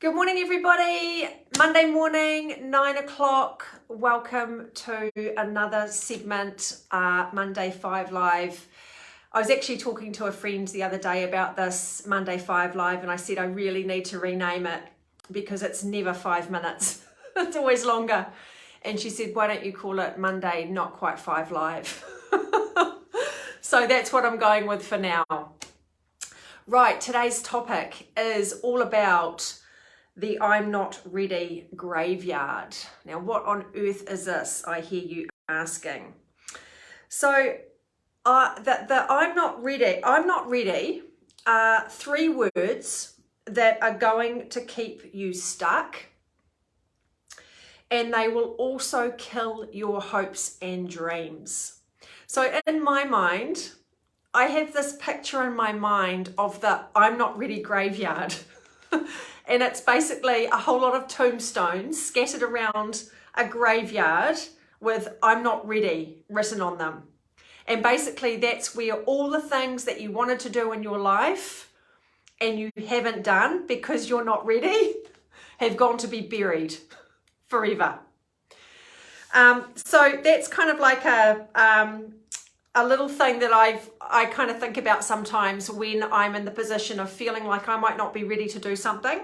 Good morning, everybody. Monday morning, 9 o'clock. Welcome to another segment, Monday 5 Live. I was actually talking to a friend the other day about this Monday 5 Live, and I said I really need to rename it because it's never 5 minutes. It's always longer. And she said, why don't you call it Monday Not Quite 5 Live? So that's what I'm going with for now. Right, today's topic is all about the I'm not ready graveyard. Now, what on earth is this? I hear you asking. So, the I'm not ready are 3 words that are going to keep you stuck, and they will also kill your hopes and dreams. So in my mind, I have this picture in my mind of the I'm not ready graveyard. And it's basically a whole lot of tombstones scattered around a graveyard with I'm not ready written on them. And basically that's where all the things that you wanted to do in your life and you haven't done because you're not ready have gone to be buried forever. So that's kind of like a little thing that I kind of think about sometimes when I'm in the position of feeling like I might not be ready to do something.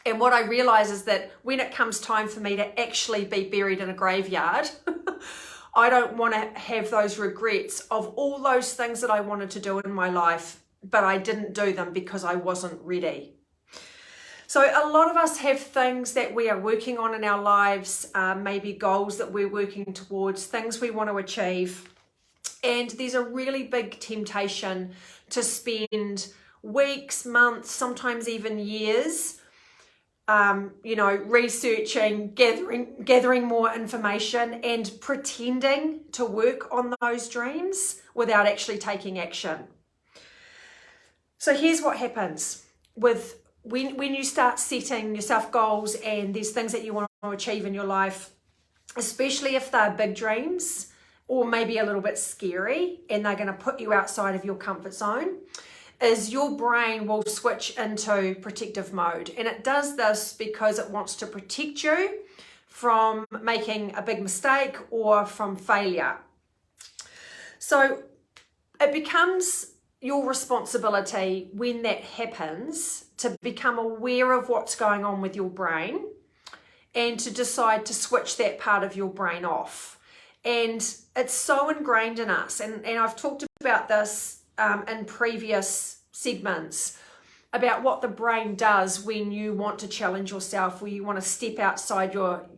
And what I realize is that when it comes time for me to actually be buried in a graveyard, I don't want to have those regrets of all those things that I wanted to do in my life, but I didn't do them because I wasn't ready. So a lot of us have things that we are working on in our lives, maybe goals that we're working towards, things we want to achieve. And there's a really big temptation to spend weeks, months, sometimes even years, researching, gathering more information and pretending to work on those dreams without actually taking action. So here's what happens with when you start setting yourself goals and there's things that you want to achieve in your life, especially if they're big dreams or maybe a little bit scary and they're going to put you outside of your comfort zone, is your brain will switch into protective mode. And it does this because it wants to protect you from making a big mistake or from failure. So it becomes your responsibility when that happens to become aware of what's going on with your brain and to decide to switch that part of your brain off. And it's so ingrained in us. And I've talked about this in previous segments about what the brain does when you want to challenge yourself, where you want to step outside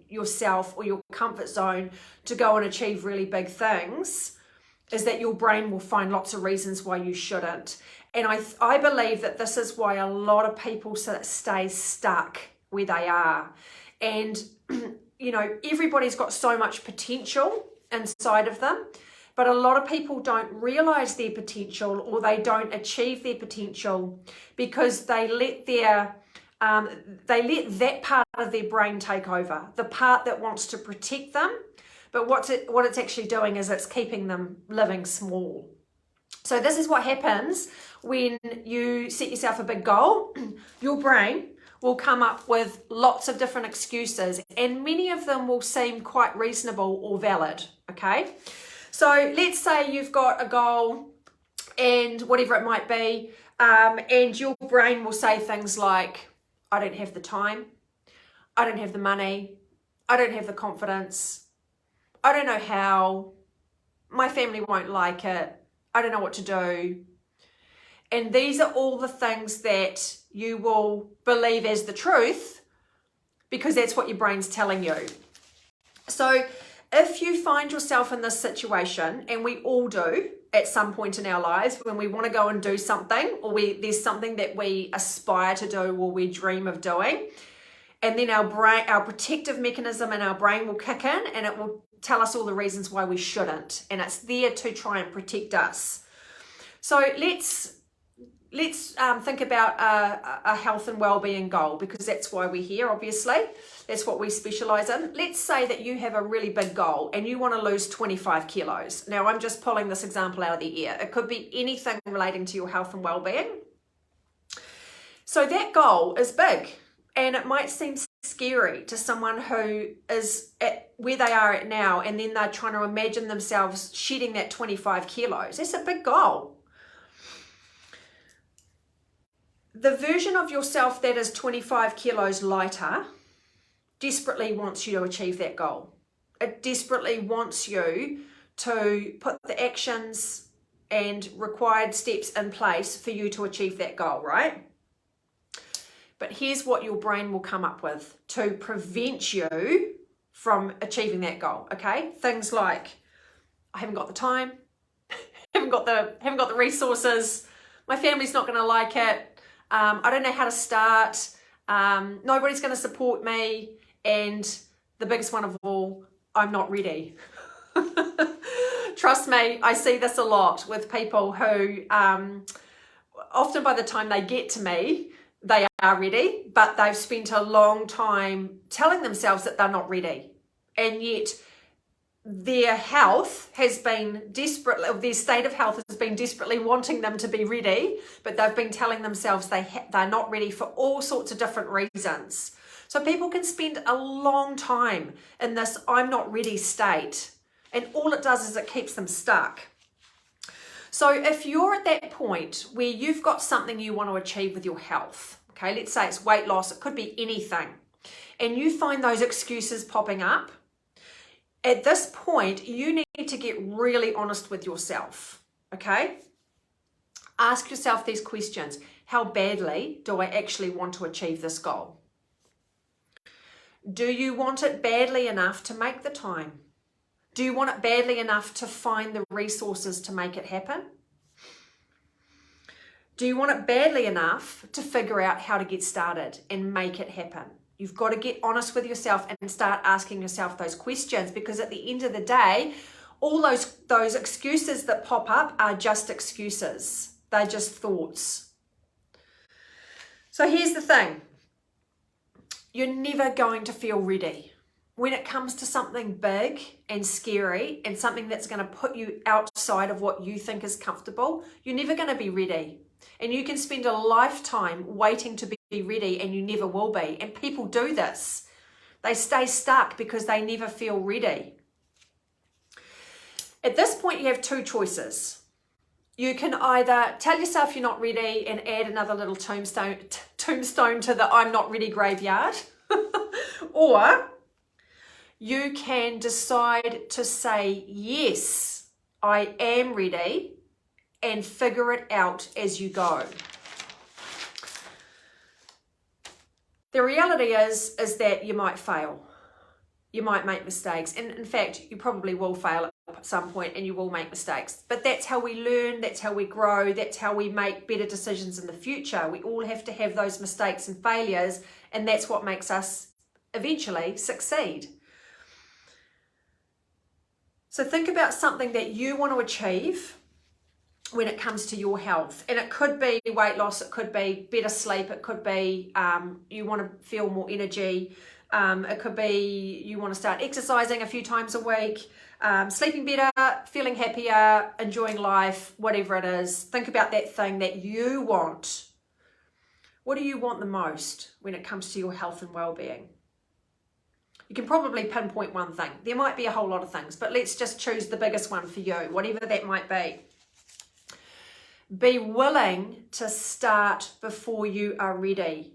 yourself or your comfort zone to go and achieve really big things, is that your brain will find lots of reasons why you shouldn't. And I believe that this is why a lot of people stay stuck where they are. And, everybody's got so much potential inside of them, but a lot of people don't realize their potential or they don't achieve their potential because they let that part of their brain take over, the part that wants to protect them. But what it's actually doing is it's keeping them living small. So this is what happens when you set yourself a big goal. Your brain will come up with lots of different excuses, and many of them will seem quite reasonable or valid, okay? So let's say you've got a goal and whatever it might be, and your brain will say things like, I don't have the time, I don't have the money, I don't have the confidence, I don't know how, my family won't like it, I don't know what to do. And these are all the things that you will believe as the truth because that's what your brain's telling you. So if you find yourself in this situation, and we all do at some point in our lives, when we want to go and do something, or there's something that we aspire to do or we dream of doing, and then our protective mechanism in our brain will kick in and it will tell us all the reasons why we shouldn't, and it's there to try and protect us. So let's think about a health and well-being goal, because that's why we're here, obviously. That's what we specialize in. Let's say that you have a really big goal and you want to lose 25 kilos. Now, I'm just pulling this example out of the air. It could be anything relating to your health and well-being. So that goal is big And it might seem scary to someone who is at where they are at now, and then they're trying to imagine themselves shedding that 25 kilos. That's a big goal. The version of yourself that is 25 kilos lighter desperately wants you to achieve that goal. It desperately wants you to put the actions and required steps in place for you to achieve that goal, right? But here's what your brain will come up with to prevent you from achieving that goal, okay? Things like, I haven't got the time, haven't got the resources, my family's not gonna like it, I don't know how to start, nobody's gonna support me, and the biggest one of all, I'm not ready. Trust me, I see this a lot with people who often by the time they get to me, they are ready, but they've spent a long time telling themselves that they're not ready. And yet their health has been desperately, their state of health has been desperately wanting them to be ready, but they've been telling themselves they're not ready for all sorts of different reasons. So people can spend a long time in this I'm not ready state, and all it does is it keeps them stuck. So if you're at that point where you've got something you want to achieve with your health, okay, let's say it's weight loss, it could be anything, and you find those excuses popping up, at this point, you need to get really honest with yourself, okay? Ask yourself these questions. How badly do I actually want to achieve this goal? Do you want it badly enough to make the time? Do you want it badly enough to find the resources to make it happen? Do you want it badly enough to figure out how to get started and make it happen? You've got to get honest with yourself and start asking yourself those questions, because at the end of the day, all those excuses that pop up are just excuses. They're just thoughts. So here's the thing. You're never going to feel ready. When it comes to something big and scary and something that's going to put you outside of what you think is comfortable, you're never going to be ready. And you can spend a lifetime waiting to be ready, and you never will be. And people do this. They stay stuck because they never feel ready. At this point, you have two choices. You can either tell yourself you're not ready and add another little tombstone to the I'm not ready graveyard, or you can decide to say, yes, I am ready, and figure it out as you go. The reality is that you might fail. You might make mistakes. And in fact, you probably will fail at some point, and you will make mistakes. But that's how we learn, that's how we grow, that's how we make better decisions in the future. We all have to have those mistakes and failures, and that's what makes us eventually succeed. So think about something that you want to achieve when it comes to your health. And it could be weight loss, it could be better sleep, it could be you want to feel more energy, it could be you want to start exercising a few times a week, sleeping better, feeling happier, enjoying life, whatever it is. Think about that thing that you want. What do you want the most when it comes to your health and well-being? You can probably pinpoint one thing. There might be a whole lot of things, but let's just choose the biggest one for you, whatever that might be. Be willing to start before you are ready.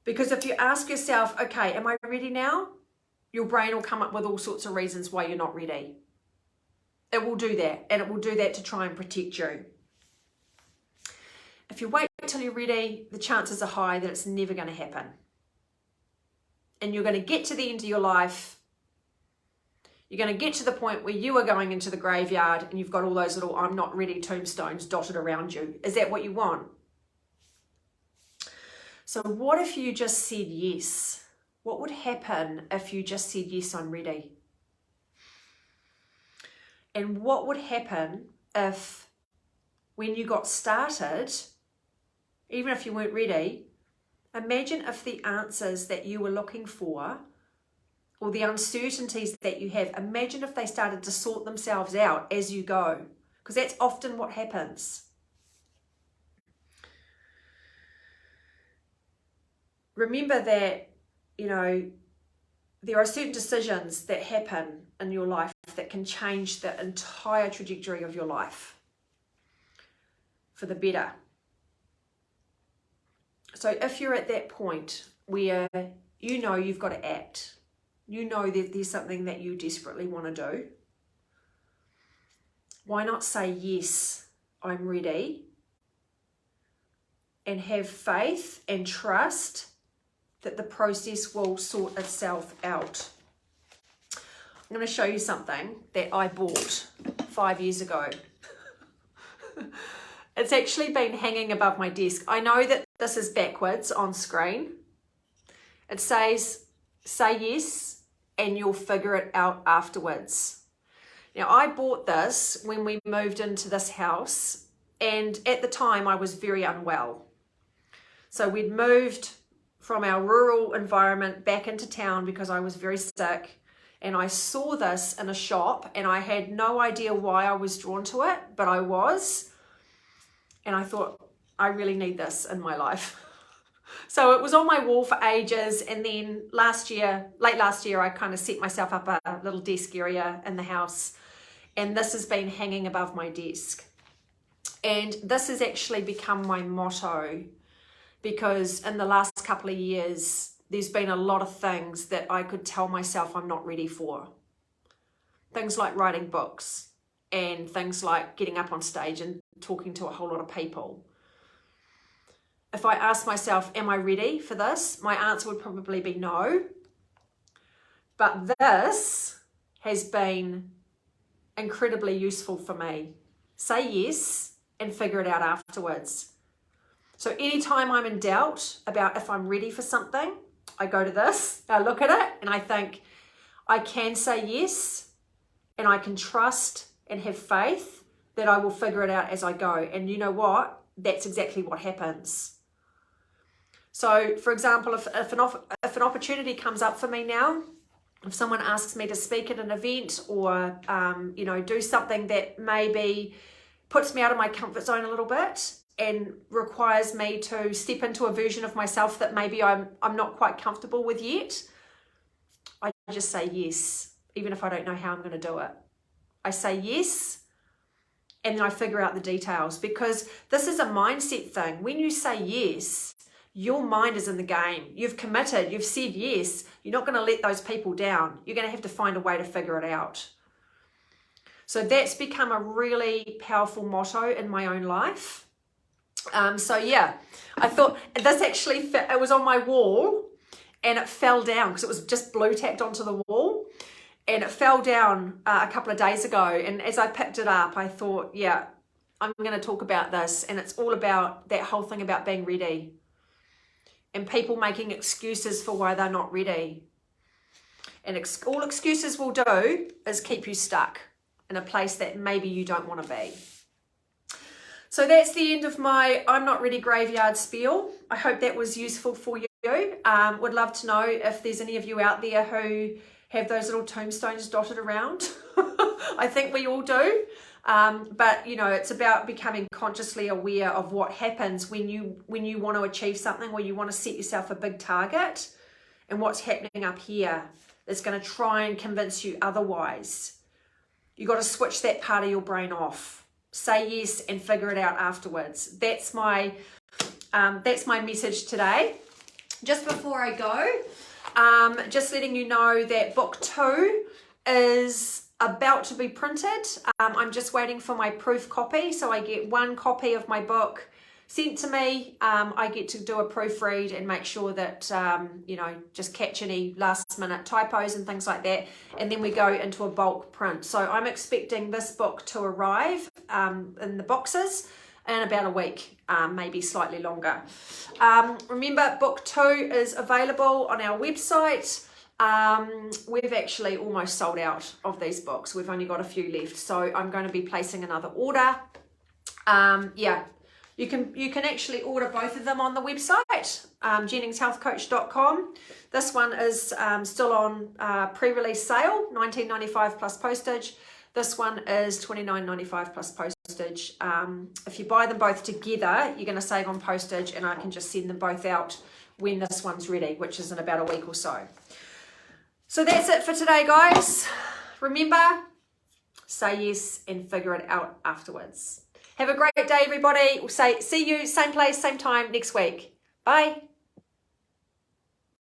Because if you ask yourself, okay, am I ready now? Your brain will come up with all sorts of reasons why you're not ready. It will do that, and it will do that to try and protect you. If you wait till you're ready, the chances are high that it's never going to happen. And you're going to get to the end of your life. You're going to get to the point where you are going into the graveyard and you've got all those little I'm not ready tombstones dotted around you. Is that what you want? So what if you just said yes? What would happen if you just said, yes, I'm ready? And what would happen if when you got started, even if you weren't ready, imagine if the answers that you were looking for, or the uncertainties that you have, imagine if they started to sort themselves out as you go, because that's often what happens. remember that, you know, there are certain decisions that happen in your life that can change the entire trajectory of your life for the better. So if you're at that point where you know you've got to act, you know that there's something that you desperately want to do, why not say, yes, I'm ready, and have faith and trust that the process will sort itself out. I'm going to show you something that I bought 5 years ago. It's actually been hanging above my desk. I know that this is backwards on screen. It says, say yes, and you'll figure it out afterwards. Now, I bought this when we moved into this house, and at the time I was very unwell. So we'd moved from our rural environment back into town because I was very sick, and I saw this in a shop, and I had no idea why I was drawn to it, but I was, and I thought, I really need this in my life. So it was on my wall for ages, and then late last year, I kind of set myself up a little desk area in the house, and this has been hanging above my desk. And this has actually become my motto, because in the last couple of years, there's been a lot of things that I could tell myself I'm not ready for. Things like writing books, and things like getting up on stage and talking to a whole lot of people. If I ask myself, am I ready for this? My answer would probably be no. But this has been incredibly useful for me. Say yes and figure it out afterwards. So anytime I'm in doubt about if I'm ready for something, I go to this, I look at it, and I think I can say yes, and I can trust and have faith that I will figure it out as I go. And you know what? That's exactly what happens. So, for example, if an opportunity comes up for me now, if someone asks me to speak at an event, or you know, do something that maybe puts me out of my comfort zone a little bit and requires me to step into a version of myself that maybe I'm not quite comfortable with yet, I just say yes, even if I don't know how I'm going to do it. I say yes, and then I figure out the details, because this is a mindset thing. When you say yes, your mind is in the game. You've committed, you've said yes. You're not going to let those people down. You're going to have to find a way to figure it out. So that's become a really powerful motto in my own life. So yeah, I thought this actually, it was on my wall and it fell down because it was just blue tacked onto the wall, and it fell down a couple of days ago. And as I picked it up, I thought, yeah, I'm going to talk about this. And it's all about that whole thing about being ready and people making excuses for why they're not ready. And all excuses will do is keep you stuck in a place that maybe you don't want to be. So that's the end of my I'm Not Ready graveyard spiel. I hope that was useful for you. Would love to know if there's any of you out there who have those little tombstones dotted around. I think we all do. But you know, it's about becoming consciously aware of what happens when you want to achieve something, or you want to set yourself a big target, and what's happening up here that's going to try and convince you otherwise. You got to switch that part of your brain off. Say yes and figure it out afterwards. That's my message today. Just before I go, just letting you know that book 2 is about to be printed. I'm just waiting for my proof copy, so I get one copy of my book sent to me. I get to do a proofread and make sure that you know, just catch any last minute typos and things like that, and then we go into a bulk print. So I'm expecting this book to arrive in the boxes in about a week, maybe slightly longer. Remember, book 2 is available on our website. We've actually almost sold out of these books. We've only got a few left, so I'm going to be placing another order. Yeah, you can actually order both of them on the website, JenningsHealthCoach.com. This one is still on pre-release sale, $19.95 plus postage. This one is $29.95 plus postage. If you buy them both together, you're going to save on postage, and I can just send them both out when this one's ready, which is in about a week or so. So that's it for today, guys. Remember, say yes and figure it out afterwards. Have a great day, everybody. We'll see you same place, same time next week. Bye.